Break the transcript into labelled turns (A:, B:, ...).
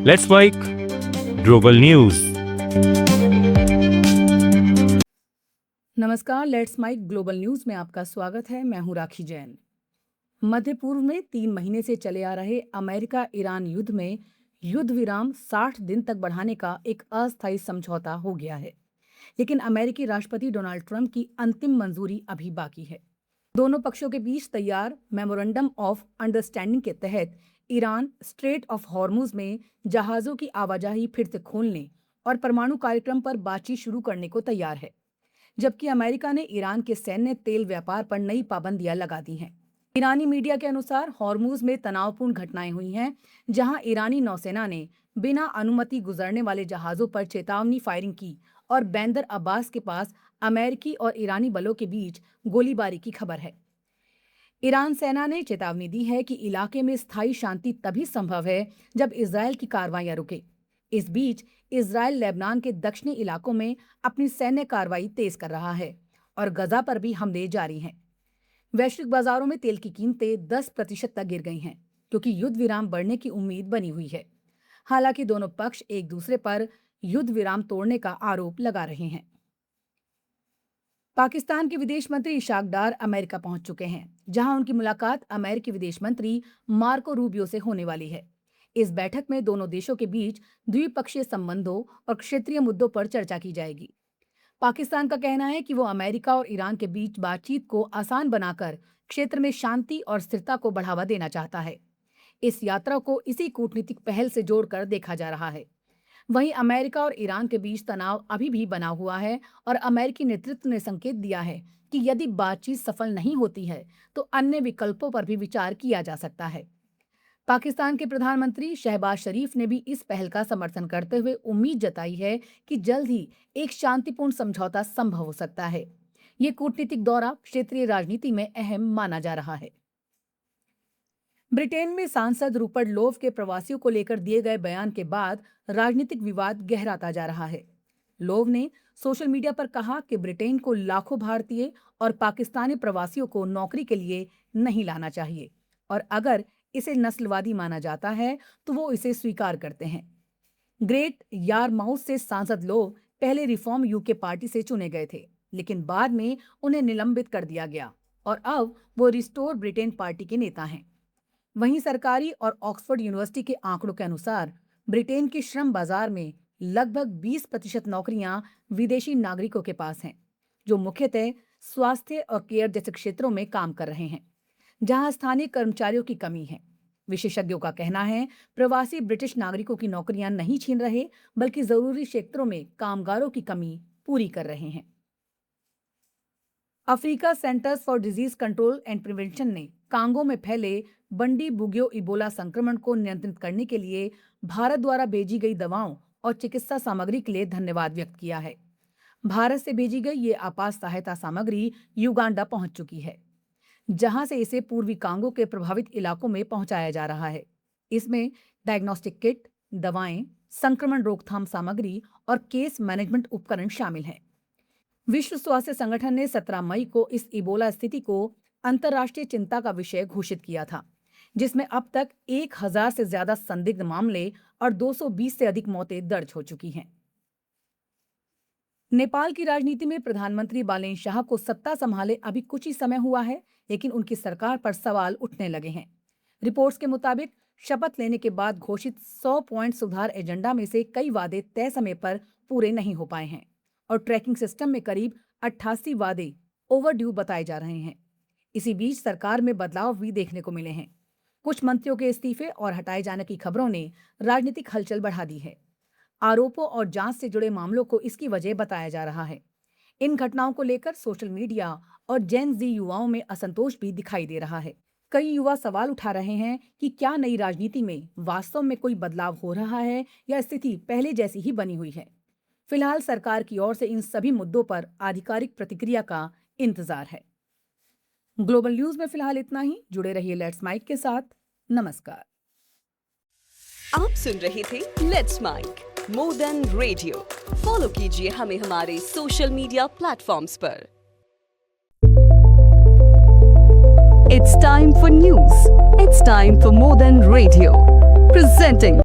A: Let's mic global news.
B: नमस्कार, let's mic global news में आपका स्वागत है। मैं हूं राखी जैन। मध्य पूर्व में 3 महीने से चले आ रहे अमेरिका ईरान युद्ध में युद्ध विराम 60 दिन तक बढ़ाने का एक अस्थायी समझौता हो गया है, लेकिन अमेरिकी राष्ट्रपति डोनाल्ड ट्रंप की अंतिम मंजूरी अभी बाकी है। दोनों पक्षों के बीच तैयार मेमोरेंडम ऑफ अंडरस्टैंडिंग के तहत ईरान स्ट्रेट ऑफ हॉर्मुज में जहाजों की आवाजाही फिर से खोलने और परमाणु कार्यक्रम पर बातचीत शुरू करने को तैयार है, जबकि अमेरिका ने ईरान के सैन्य तेल व्यापार पर नई पाबंदियां लगा दी हैं। ईरानी मीडिया के अनुसार हॉर्मुज में तनावपूर्ण घटनाएं हुई हैं, जहां ईरानी नौसेना ने बिना अनुमति गुजरने वाले जहाजों पर चेतावनी फायरिंग की और बैंदर अब्बास के पास अमेरिकी और ईरानी बलों के बीच गोलीबारी की खबर है। ईरान सेना ने चेतावनी दी है कि इलाके में स्थायी शांति तभी संभव है जब इजरायल की कार्रवाइयां रुके। इस बीच इजरायल लेबनान के दक्षिणी इलाकों में अपनी सैन्य कार्रवाई तेज कर रहा है और गजा पर भी हमले जारी हैं। वैश्विक बाजारों में तेल की कीमतें 10% तक गिर गई हैं, क्योंकि युद्ध विराम बढ़ने की उम्मीद बनी हुई है। हालांकि दोनों पक्ष एक दूसरे पर युद्ध विराम तोड़ने का आरोप लगा रहे हैं। पाकिस्तान के विदेश मंत्री इशाक डार अमेरिका पहुंच चुके हैं, जहां उनकी मुलाकात अमेरिकी विदेश मंत्री मार्को रूबियो से होने वाली है। इस बैठक में दोनों देशों के बीच द्विपक्षीय संबंधों और क्षेत्रीय मुद्दों पर चर्चा की जाएगी। पाकिस्तान का कहना है कि वो अमेरिका और ईरान के बीच बातचीत को आसान बनाकर क्षेत्र में शांति और स्थिरता को बढ़ावा देना चाहता है। इस यात्रा को इसी कूटनीतिक पहल से जोड़कर देखा जा रहा है। वहीं अमेरिका और ईरान के बीच तनाव अभी भी बना हुआ है और अमेरिकी नेतृत्व ने संकेत दिया है कि यदि बातचीत सफल नहीं होती है तो अन्य विकल्पों पर भी विचार किया जा सकता है। पाकिस्तान के प्रधानमंत्री शहबाज शरीफ ने भी इस पहल का समर्थन करते हुए उम्मीद जताई है कि जल्द ही एक शांतिपूर्ण समझौता संभव हो सकता है। ये कूटनीतिक दौरा क्षेत्रीय राजनीति में अहम माना जा रहा है। ब्रिटेन में सांसद रूपर्ट लोव के प्रवासियों को लेकर दिए गए बयान के बाद राजनीतिक विवाद गहराता जा रहा है। लोव ने सोशल मीडिया पर कहा कि ब्रिटेन को लाखों भारतीय और पाकिस्तानी प्रवासियों को नौकरी के लिए नहीं लाना चाहिए और अगर इसे नस्लवादी माना जाता है तो वो इसे स्वीकार करते हैं। ग्रेट यारमाउथ से सांसद लोव पहले रिफॉर्म यूके पार्टी से चुने गए थे, लेकिन बाद में उन्हें निलंबित कर दिया गया और अब वो रिस्टोर ब्रिटेन पार्टी के नेता हैं। वहीं सरकारी और ऑक्सफोर्ड यूनिवर्सिटी के आंकड़ों के अनुसार ब्रिटेन के श्रम बाजार में लगभग 20% नौकरियां विदेशी नागरिकों के पास हैं, जो मुख्यतः स्वास्थ्य और केयर जैसे क्षेत्रों में काम कर रहे हैं, जहां स्थानीय कर्मचारियों की कमी है। विशेषज्ञों का कहना है प्रवासी ब्रिटिश नागरिकों की नौकरियां नहीं छीन रहे, बल्कि जरूरी क्षेत्रों में कामगारों की कमी पूरी कर रहे हैं। Africa centres for disease control and prevention ने कांगो में फैले बंडी बुगियो इबोला संक्रमण को नियंत्रित करने के लिए भारत द्वारा भेजी गई दवाओं और चिकित्सा सामग्री के लिए धन्यवाद व्यक्त किया है। भारत से भेजी गई ये आपात सहायता सामग्री युगांडा पहुंच चुकी है, जहां से इसे पूर्वी कांगो के प्रभावित इलाकों में पहुंचाया जा रहा है। इसमें डायग्नोस्टिक किट, दवाएं, संक्रमण रोकथाम सामग्री और केस मैनेजमेंट उपकरण शामिल हैं। विश्व स्वास्थ्य संगठन ने 17 मई को इस इबोला स्थिति को अंतर्राष्ट्रीय चिंता का विषय घोषित किया था, जिसमें अब तक 1000 से ज्यादा संदिग्ध मामले और 220 से अधिक मौतें दर्ज हो चुकी हैं। नेपाल की राजनीति में प्रधानमंत्री बालेन शाह को सत्ता संभाले अभी कुछ ही समय हुआ है, लेकिन उनकी सरकार पर सवाल उठने लगे हैं। रिपोर्ट्स के मुताबिक शपथ लेने के बाद घोषित 100 पॉइंट सुधार एजेंडा में से कई वादे तय समय पर पूरे नहीं हो पाए हैं और ट्रैकिंग सिस्टम में करीब 88 वादे ओवरड्यू बताए जा रहे हैं। इसी बीच सरकार में बदलाव भी देखने को मिले हैं। कुछ मंत्रियों के इस्तीफे और हटाए जाने की खबरों ने राजनीतिक हलचल बढ़ा दी है। आरोपों और जांच से जुड़े मामलों को इसकी वजह बताया जा रहा है। इन घटनाओं को लेकर सोशल मीडिया और जेन जी युवाओं में असंतोष भी दिखाई दे रहा है। कई युवा सवाल उठा रहे हैं कि क्या नई राजनीति में वास्तव में कोई बदलाव हो रहा है या स्थिति पहले जैसी ही बनी हुई है। फिलहाल सरकार की ओर से इन सभी मुद्दों पर आधिकारिक प्रतिक्रिया का इंतजार है। ग्लोबल न्यूज में फिलहाल इतना ही। जुड़े रहिए लेट्स माइक के साथ। नमस्कार।
C: आप सुन रहे थे let's mic more than radio. Follow कीजिए हमें हमारे सोशल मीडिया प्लेटफॉर्म्स पर। It's time for news. It's time for more than radio. Presenting